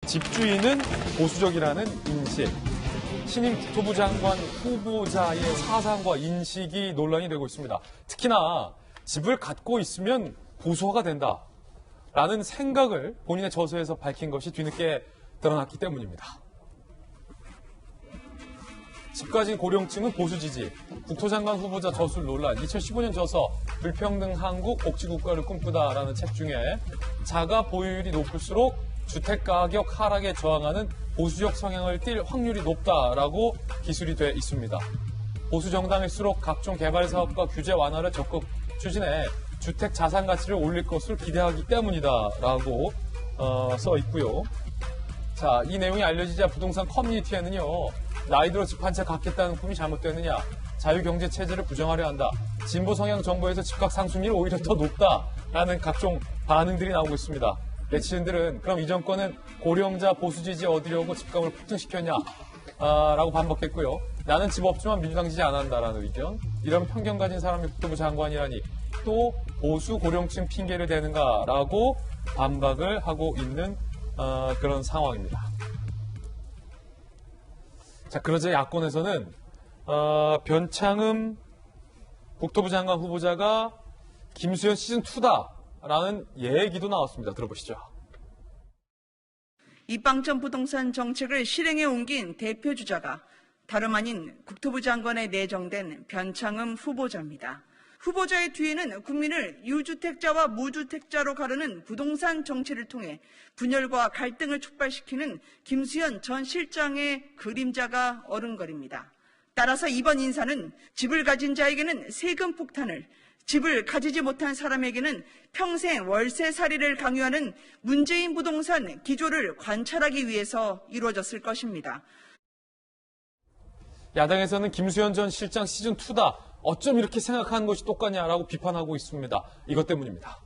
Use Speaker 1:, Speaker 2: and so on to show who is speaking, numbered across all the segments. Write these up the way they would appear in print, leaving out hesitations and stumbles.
Speaker 1: 집주인은 보수적이라는 인식, 신임 국토부 장관 후보자의 사상과 인식이 논란이 되고 있습니다. 특히나 집을 갖고 있으면 보수화가 된다라는 생각을 본인의 저서에서 밝힌 것이 뒤늦게 드러났기 때문입니다. 집 가진 고령층은 보수 지지, 국토장관 후보자 저술 논란, 2015년 저서 불평등 한국 복지국가를 꿈꾸다라는 책 중에 자가 보유율이 높을수록 주택가격 하락에 저항하는 보수적 성향을 띨 확률이 높다라고 기술이 돼 있습니다. 보수 정당일수록 각종 개발 사업과 규제 완화를 적극 추진해 주택 자산 가치를 올릴 것을 기대하기 때문이다라고 써 있고요. 자, 이 내용이 알려지자 부동산 커뮤니티에는요, 나이 들어 집 한 채 갖겠다는 꿈이 잘못됐느냐, 자유경제 체제를 부정하려 한다, 진보 성향 정부에서 집값 상승률이 오히려 더 높다라는 각종 반응들이 나오고 있습니다. 네티즌들은 그럼 이 정권은 고령자 보수 지지 얻으려고 집값을 폭등시켰냐 라고 반박했고요. 나는 집 없지만 민주당 지지 안 한다라는 의견, 이런 편견 가진 사람이 국토부 장관이라니 또 보수 고령층 핑계를 대는가라고 반박을 하고 있는 그런 상황입니다. 자, 그러자 야권에서는 변창흠 국토부 장관 후보자가 김수현 시즌2다라는 얘기도 나왔습니다. 들어보시죠.
Speaker 2: 입방점 부동산 정책을 실행에 옮긴 대표 주자가 다름 아닌 국토부 장관에 내정된 변창흠 후보자입니다. 후보자의 뒤에는 국민을 유주택자와 무주택자로 가르는 부동산 정책을 통해 분열과 갈등을 촉발시키는 김수현 전 실장의 그림자가 어른거립니다. 따라서 이번 인사는 집을 가진 자에게는 세금 폭탄을, 집을 가지지 못한 사람에게는 평생 월세살이를 강요하는 문재인 부동산 기조를 관찰하기 위해서 이루어졌을 것입니다.
Speaker 1: 야당에서는 김수현 전 실장 시즌2다. 어쩜 이렇게 생각하는 것이 똑같냐라고 비판하고 있습니다. 이것 때문입니다.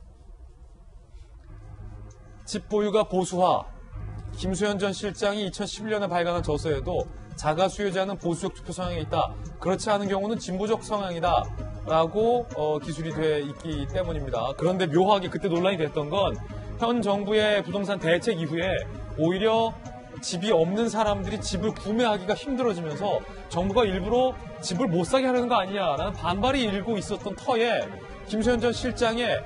Speaker 1: 집 보유가 보수화. 김수현 전 실장이 2011년에 발간한 저서에도 자가 수요자는 보수적 투표 성향이 있다, 그렇지 않은 경우는 진보적 성향이다 라고 기술이 돼 있기 때문입니다. 그런데 묘하게 그때 논란이 됐던 건 현 정부의 부동산 대책 이후에 오히려 집이 없는 사람들이 집을 구매하기가 힘들어지면서 정부가 일부러 집을 못 사게 하려는 거 아니냐라는 반발이 일고 있었던 터에 김수현 전 실장의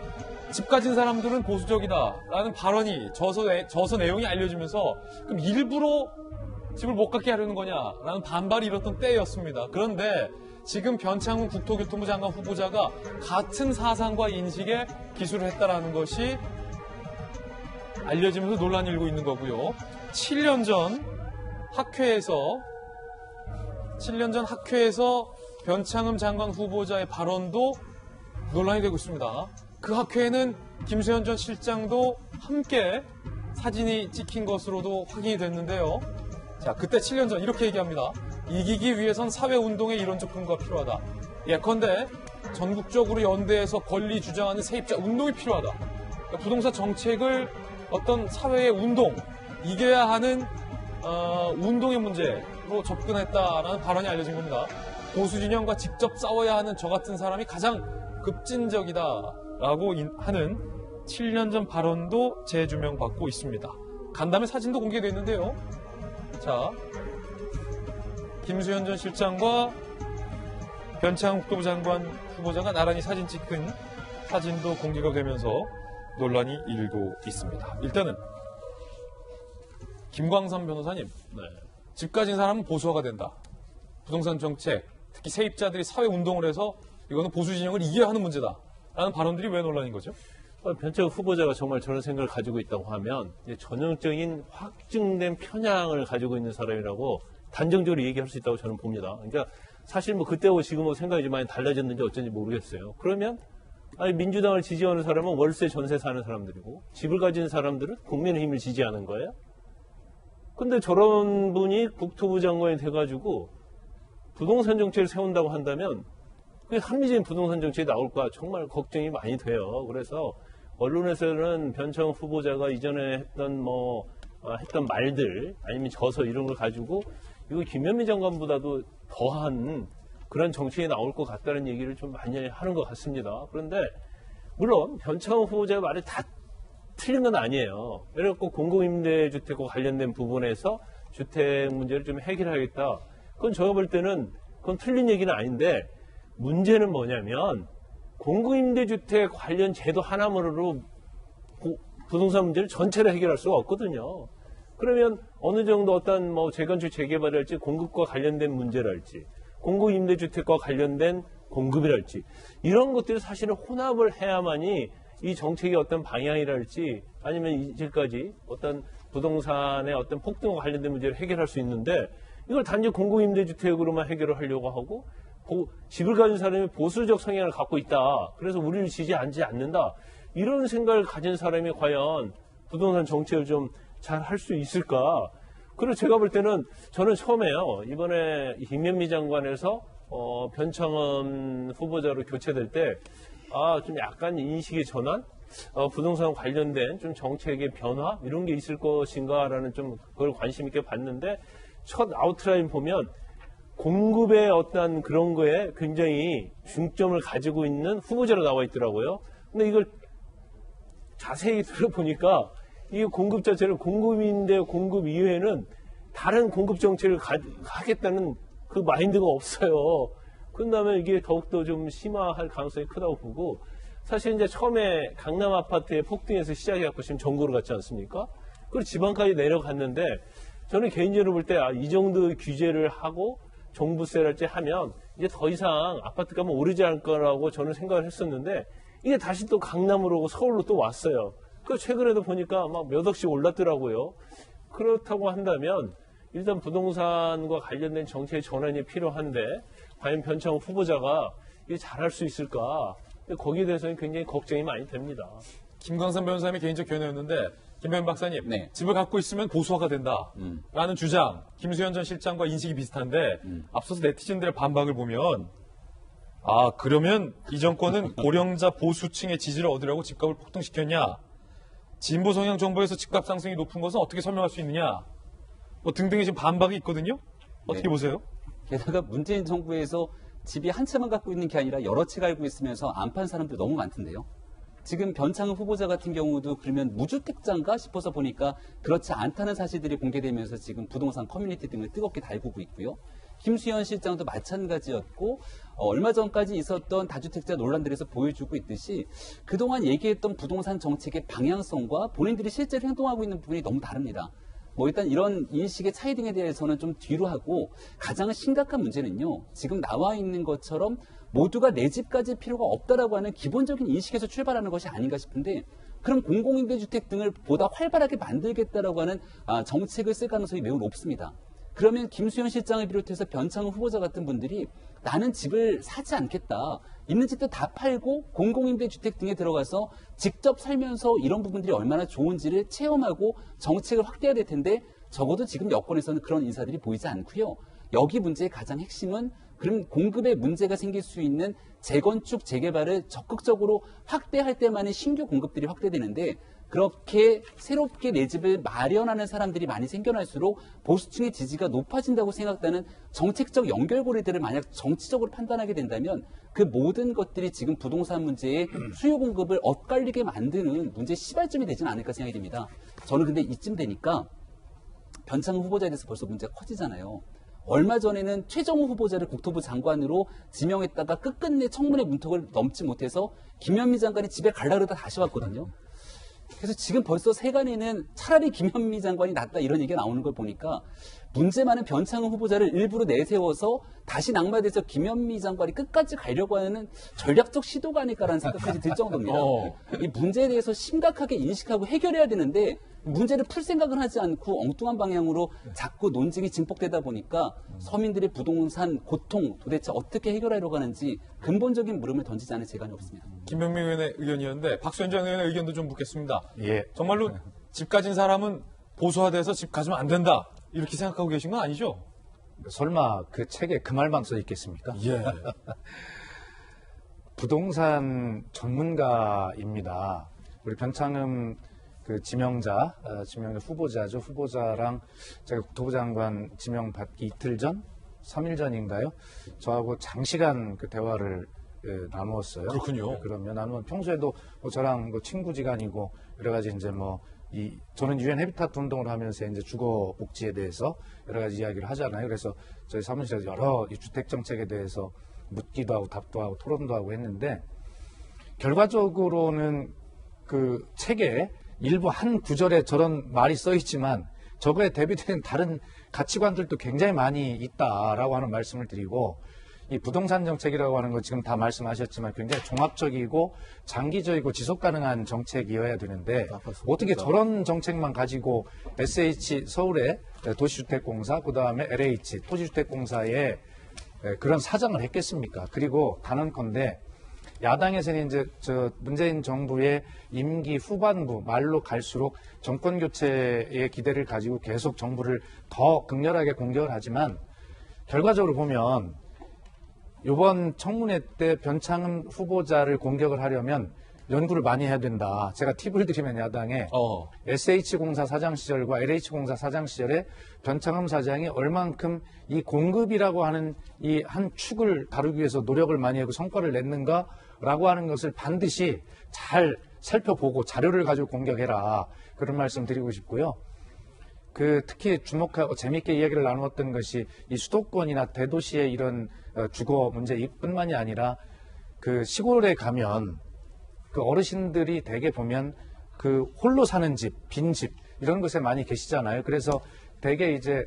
Speaker 1: 집 가진 사람들은 보수적이다라는 발언이 저서 내용이 알려지면서 그럼 일부러 집을 못 갖게 하려는 거냐라는 반발이 일었던 때였습니다. 그런데 지금 변창흠 국토교통부 장관 후보자가 같은 사상과 인식에 기술을 했다라는 것이 알려지면서 논란이 일고 있는 거고요. 7년 전 학회에서 변창흠 장관 후보자의 발언도 논란이 되고 있습니다. 그 학회에는 김수현 전 실장도 함께 사진이 찍힌 것으로도 확인이 됐는데요. 자, 그때 7년 전 이렇게 얘기합니다. 이기기 위해선 사회운동의 이론적 근거가 필요하다. 예컨대 전국적으로 연대해서 권리 주장하는 세입자 운동이 필요하다. 그러니까 부동산 정책을 어떤 사회의 운동, 이겨야 하는 운동의 문제로 접근했다라는 발언이 알려진 겁니다. 보수 진영과 직접 싸워야 하는 저 같은 사람이 가장 급진적이다라고 하는 7년 전 발언도 재조명받고 있습니다. 간담회 사진도 공개되어 있는데요. 자, 김수현 전 실장과 변창흠 국토부 장관 후보자가 나란히 사진 찍은 사진도 공개가 되면서 논란이 일고 있습니다. 일단은 김광삼 변호사님, 집 가진 사람은 보수화가 된다. 부동산 정책, 특히 세입자들이 사회운동을 해서 이거는 보수 진영을 이겨야 하는 문제다 라는 발언들이 왜 논란인 거죠?
Speaker 3: 변창흠 후보자가 정말 저런 생각을 가지고 있다고 하면 전형적인 확증된 편향을 가지고 있는 사람이라고 단정적으로 얘기할 수 있다고 저는 봅니다. 그러니까 사실 뭐 그때하고 지금하고 생각이 좀 많이 달라졌는지 어쩐지 모르겠어요. 그러면 아니 민주당을 지지하는 사람은 월세 전세 사는 사람들이고 집을 가진 사람들은 국민의힘을 지지하는 거예요. 근데 저런 분이 국토부 장관이 돼가지고 부동산 정책을 세운다고 한다면 합리적인 부동산 정책이 나올까 정말 걱정이 많이 돼요. 그래서 언론에서는 변창흠 후보자가 이전에 했던 말들 아니면 저서 이런 걸 가지고 이거 김현미 장관보다도 더한 그런 정책이 나올 것 같다는 얘기를 좀 많이 하는 것 같습니다. 그런데 물론 변창흠 후보자의 말이 다 틀린 건 아니에요. 그래갖고 공공임대주택과 관련된 부분에서 주택 문제를 좀 해결하겠다. 그건 제가 볼 때는 그건 틀린 얘기는 아닌데 문제는 뭐냐면 공공임대주택 관련 제도 하나만으로 부동산 문제를 전체를 해결할 수가 없거든요. 그러면 어느 정도 어떤 뭐 재건축 재개발이랄지 공급과 관련된 문제랄지 공공임대주택과 관련된 공급이랄지 이런 것들을 사실은 혼합을 해야만이 이 정책의 어떤 방향이랄지 아니면 이제까지 어떤 부동산의 어떤 폭등과 관련된 문제를 해결할 수 있는데 이걸 단지 공공임대주택으로만 해결을 하려고 하고 집을 가진 사람이 보수적 성향을 갖고 있다. 그래서 우리를 지지하지 않는다. 이런 생각을 가진 사람이 과연 부동산 정책을 좀 잘 할 수 있을까? 그리고 제가 볼 때는 저는 처음에요. 이번에 김현미 장관에서 변창흠 후보자로 교체될 때 좀 약간 인식의 전환? 부동산 관련된 좀 정책의 변화? 이런 게 있을 것인가라는 좀 그걸 관심 있게 봤는데 첫 아웃라인 보면 공급의 어떤 그런 거에 굉장히 중점을 가지고 있는 후보자로 나와 있더라고요. 근데 이걸 자세히 들어보니까 이 공급 자체를 공급인데 공급 이외에는 다른 공급 정책을 하겠다는 그 마인드가 없어요. 그런다면 이게 더욱더 좀 심화할 가능성이 크다고 보고 사실 이제 처음에 강남 아파트의 폭등에서 시작해갖고 지금 전국으로 갔지 않습니까? 그리고 지방까지 내려갔는데 저는 개인적으로 볼 때 이 정도 규제를 하고 종부세랄지 하면 이제 더 이상 아파트값은 오르지 않을 거라고 저는 생각을 했었는데 이게 다시 또 강남으로 오고 서울로 또 왔어요. 그 최근에도 보니까 막 몇 억씩 올랐더라고요. 그렇다고 한다면 일단 부동산과 관련된 정책의 전환이 필요한데 과연 변창흠 후보자가 이게 잘할 수 있을까? 거기에 대해서는 굉장히 걱정이 많이 됩니다.
Speaker 1: 김광삼 변호사님의 개인적 견해였는데 김현 박사님,
Speaker 4: 네.
Speaker 1: 집을 갖고 있으면 보수화가 된다라는 주장, 김수현 전 실장과 인식이 비슷한데 앞서서 네티즌들의 반박을 보면 그러면 이 정권은 고령자 보수층의 지지를 얻으려고 집값을 폭등시켰냐? 진보 성향 정부에서 집값 상승이 높은 것은 어떻게 설명할 수 있느냐? 뭐 등등의 지금 반박이 있거든요. 어떻게
Speaker 4: 네.
Speaker 1: 보세요?
Speaker 4: 게다가 문재인 정부에서 집이 한 채만 갖고 있는 게 아니라 여러 채 갖고 있으면서 안 판 사람들 너무 많던데요. 지금 변창흠 후보자 같은 경우도 그러면 무주택자인가 싶어서 보니까 그렇지 않다는 사실들이 공개되면서 지금 부동산 커뮤니티 등을 뜨겁게 달구고 있고요. 김수현 실장도 마찬가지였고 얼마 전까지 있었던 다주택자 논란들에서 보여주고 있듯이 그동안 얘기했던 부동산 정책의 방향성과 본인들이 실제로 행동하고 있는 부분이 너무 다릅니다. 뭐 일단 이런 인식의 차이 등에 대해서는 좀 뒤로 하고 가장 심각한 문제는요. 지금 나와 있는 것처럼 모두가 내 집 가질 필요가 없다라고 하는 기본적인 인식에서 출발하는 것이 아닌가 싶은데 그럼 공공임대주택 등을 보다 활발하게 만들겠다라고 하는 정책을 쓸 가능성이 매우 높습니다. 그러면 김수현 실장을 비롯해서 변창흠 후보자 같은 분들이 나는 집을 사지 않겠다. 있는 집도 다 팔고 공공임대주택 등에 들어가서 직접 살면서 이런 부분들이 얼마나 좋은지를 체험하고 정책을 확대해야 될 텐데 적어도 지금 여권에서는 그런 인사들이 보이지 않고요. 여기 문제의 가장 핵심은 그럼 공급에 문제가 생길 수 있는 재건축, 재개발을 적극적으로 확대할 때만이 신규 공급들이 확대되는데 그렇게 새롭게 내 집을 마련하는 사람들이 많이 생겨날수록 보수층의 지지가 높아진다고 생각하는 정책적 연결고리들을 만약 정치적으로 판단하게 된다면 그 모든 것들이 지금 부동산 문제의 수요 공급을 엇갈리게 만드는 문제의 시발점이 되지는 않을까 생각이 됩니다. 저는 근데 이쯤 되니까 변창흠 후보자에 대해서 벌써 문제가 커지잖아요. 얼마 전에는 최정우 후보자를 국토부 장관으로 지명했다가 끝끝내 청문회 문턱을 넘지 못해서 김현미 장관이 집에 갈라 그러다 다시 왔거든요. 그래서 지금 벌써 세간에는 차라리 김현미 장관이 낫다 이런 얘기가 나오는 걸 보니까 문제 많은 변창흠 후보자를 일부러 내세워서 다시 낙마돼서 김현미 장관이 끝까지 가려고 하는 전략적 시도가 아닐까라는 생각까지 들 정도입니다. 이 문제에 대해서 심각하게 인식하고 해결해야 되는데 문제를 풀 생각은 하지 않고 엉뚱한 방향으로 자꾸 논쟁이 증폭되다 보니까 서민들의 부동산 고통 도대체 어떻게 해결하려고 하는지 근본적인 물음을 던지지 않을 재간이 없습니다.
Speaker 1: 김병민 의원의 의견이었는데 박수현 전 의원의 의견도 좀 묻겠습니다.
Speaker 5: 예.
Speaker 1: 정말로 집 가진 사람은 보수화돼서 집 가지면 안 된다 이렇게 생각하고 계신 건 아니죠?
Speaker 5: 설마 그 책에 그 말만 써 있겠습니까?
Speaker 1: 예.
Speaker 5: 부동산 전문가입니다. 우리 변창흠 그 지명자 후보자죠. 후보자랑 제가 국토부 장관 지명 받기 이틀 전, 3일 전인가요? 저하고 장시간 그 대화를 나누었어요.
Speaker 1: 그렇군요.
Speaker 5: 그러면 나누면 평소에도 뭐 저랑 뭐 친구지간이고 여러 가지 이제 뭐 저는 유엔 해비타트 운동을 하면서 이제 주거 복지에 대해서 여러 가지 이야기를 하잖아요. 그래서 저희 사무실에서 여러 이 주택 정책에 대해서 묻기도 하고 답도 하고 토론도 하고 했는데 결과적으로는 그 책에 일부 한 구절에 저런 말이 써 있지만 저거에 대비되는 다른 가치관들도 굉장히 많이 있다라고 하는 말씀을 드리고 이 부동산 정책이라고 하는 거 지금 다 말씀하셨지만 굉장히 종합적이고 장기적이고 지속 가능한 정책이어야 되는데 어떻게 저런 정책만 가지고 SH 서울의 도시주택공사 그다음에 LH 토지주택공사에 그런 사장을 했겠습니까? 그리고 단언컨대 야당에서는 이제 문재인 정부의 임기 후반부 말로 갈수록 정권 교체의 기대를 가지고 계속 정부를 더 극렬하게 공격을 하지만 결과적으로 보면 이번 청문회 때 변창흠 후보자를 공격을 하려면 연구를 많이 해야 된다. 제가 팁을 드리면 야당에 SH공사 사장 시절과 LH공사 사장 시절에 변창흠 사장이 얼만큼 이 공급이라고 하는 이 한 축을 다루기 위해서 노력을 많이 하고 성과를 냈는가라고 하는 것을 반드시 잘 살펴보고 자료를 가지고 공격해라. 그런 말씀 드리고 싶고요. 특히 주목하고 재미있게 이야기를 나누었던 것이 이 수도권이나 대도시의 이런 주거 문제뿐만이 아니라 그 시골에 가면 그 어르신들이 대개 보면 그 홀로 사는 집, 빈집 이런 곳에 많이 계시잖아요. 그래서 대개 이제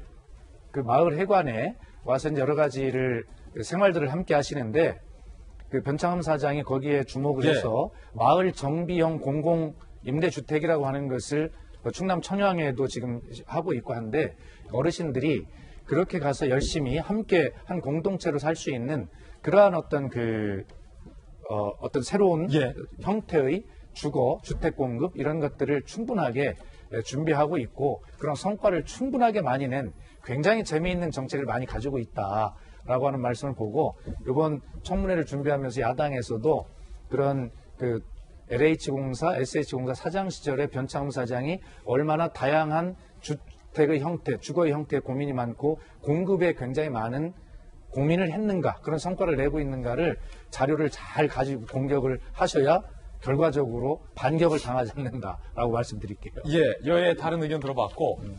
Speaker 5: 그 마을 회관에 와서 이제 여러 가지를 생활들을 함께 하시는데 그 변창흠 사장이 거기에 주목을 해서 마을 정비형 공공 임대주택이라고 하는 것을 충남 청양에도 지금 하고 있고 한데 어르신들이 그렇게 가서 열심히 함께 한 공동체로 살 수 있는 그러한 어떤 어떤 새로운 형태의 주거, 주택 공급 이런 것들을 충분하게 준비하고 있고 그런 성과를 충분하게 많이 낸 굉장히 재미있는 정책을 많이 가지고 있다라고 하는 말씀을 보고 이번 청문회를 준비하면서 야당에서도 그런 LH공사, SH공사 사장 시절에 변창흠 사장이 얼마나 다양한 주택의 형태, 주거의 형태에 고민이 많고 공급에 굉장히 많은 고민을 했는가, 그런 성과를 내고 있는가를 자료를 잘 가지고 공격을 하셔야 결과적으로 반격을 당하지 않는다라고 말씀드릴게요.
Speaker 1: 여의 다른 의견 들어봤고